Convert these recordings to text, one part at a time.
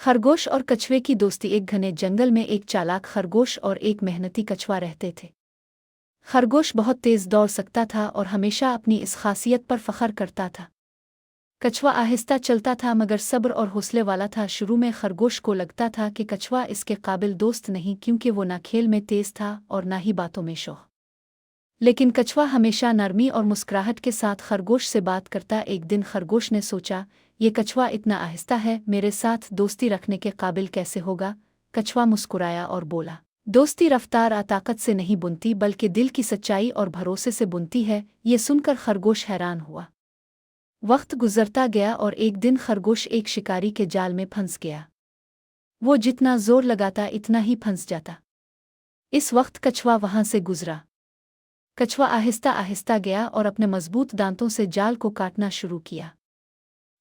खरगोश और कछुए की दोस्ती। एक घने जंगल में एक चालाक खरगोश और एक मेहनती कछुआ रहते थे। खरगोश बहुत तेज दौड़ सकता था और हमेशा अपनी इस खासियत पर फख्र करता था। कछुआ आहिस्ता चलता था मगर सब्र और हौसले वाला था। शुरू में खरगोश को लगता था कि कछुआ इसके काबिल दोस्त नहीं, क्योंकि वो ना खेल में तेज था और ना ही बातों में शौक। लेकिन कछुआ हमेशा नरमी और मुस्कुराहट के साथ खरगोश से बात करता। एक दिन खरगोश ने सोचा, ये कछुआ इतना आहिस्ता है, मेरे साथ दोस्ती रखने के काबिल कैसे होगा। कछुआ मुस्कुराया और बोला, दोस्ती रफ्तार ताकत से नहीं बुनती बल्कि दिल की सच्चाई और भरोसे से बुनती है। ये सुनकर खरगोश हैरान हुआ। वक्त गुजरता गया और एक दिन खरगोश एक शिकारी के जाल में फंस गया। वो जितना जोर लगाता इतना ही फंस जाता। इस वक्त कछुआ वहां से गुजरा। कछुआ आहिस्ता आहिस्ता गया और अपने मजबूत दांतों से जाल को काटना शुरू किया।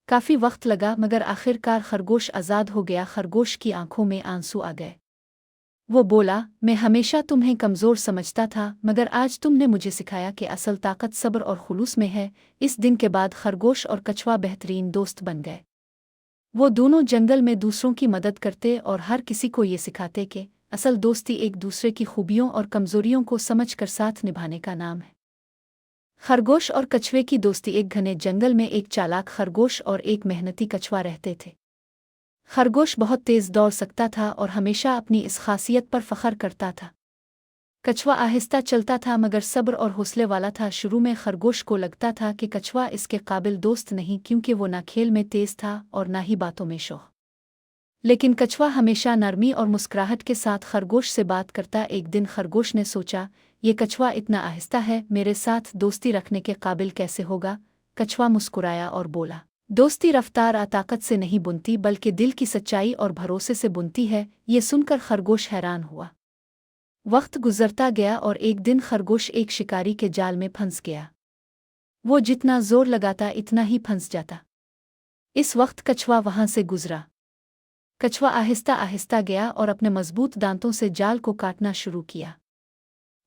काफी वक्त लगा मगर आखिरकार खरगोश आजाद हो गया। खरगोश की आंखों में आंसू आ गए। वो बोला, मैं हमेशा तुम्हें कमजोर समझता था मगर आज तुमने मुझे सिखाया कि असल ताकत सब्र और खुलूस में है। इस दिन के बाद खरगोश और कछुआ बेहतरीन दोस्त बन गए। वो दोनों जंगल में दूसरों की मदद करते और हर किसी को ये सिखाते कि असल दोस्ती एक दूसरे की खूबियों और कमजोरियों को समझकर साथ निभाने का नाम है। खरगोश और कछुए की दोस्ती। एक घने जंगल में एक चालाक खरगोश और एक मेहनती कछुआ रहते थे। खरगोश बहुत तेज दौड़ सकता था और हमेशा अपनी इस खासियत पर फख्र करता था। कछुआ आहिस्ता चलता था मगर सब्र और हौसले वाला था। शुरू में खरगोश को लगता था कि कछुआ इसके काबिल दोस्त नहीं, क्योंकि वो ना खेल में तेज था और ना ही बातों में शौक। लेकिन कछुआ हमेशा नरमी और मुस्कुराहट के साथ खरगोश से बात करता। एक दिन खरगोश ने सोचा, ये कछुआ इतना आहिस्ता है, मेरे साथ दोस्ती रखने के काबिल कैसे होगा। कछुआ मुस्कुराया और बोला, दोस्ती रफ्तार ताकत से नहीं बुनती बल्कि दिल की सच्चाई और भरोसे से बुनती है। ये सुनकर खरगोश हैरान हुआ। वक्त गुजरता गया और एक दिन खरगोश एक शिकारी के जाल में फंस गया। वो जितना जोर लगाता इतना ही फंस जाता। इस वक्त कछुआ वहां से गुजरा। कछुआ आहिस्ता आहिस्ता गया और अपने मजबूत दांतों से जाल को काटना शुरू किया।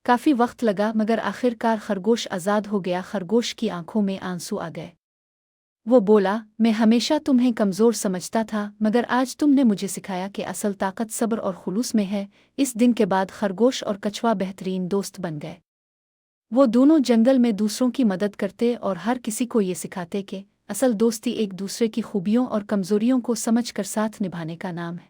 काफी वक्त लगा मगर आखिरकार खरगोश आजाद हो गया। खरगोश की आंखों में आंसू आ गए। वो बोला, मैं हमेशा तुम्हें कमजोर समझता था मगर आज तुमने मुझे सिखाया कि असल ताकत सब्र और खुलूस में है। इस दिन के बाद खरगोश और कछुआ बेहतरीन दोस्त बन गए। वो दोनों जंगल में दूसरों की मदद करते और हर किसी को ये सिखाते कि असल दोस्ती एक दूसरे की खूबियों और कमजोरियों को समझकर साथ निभाने का नाम है।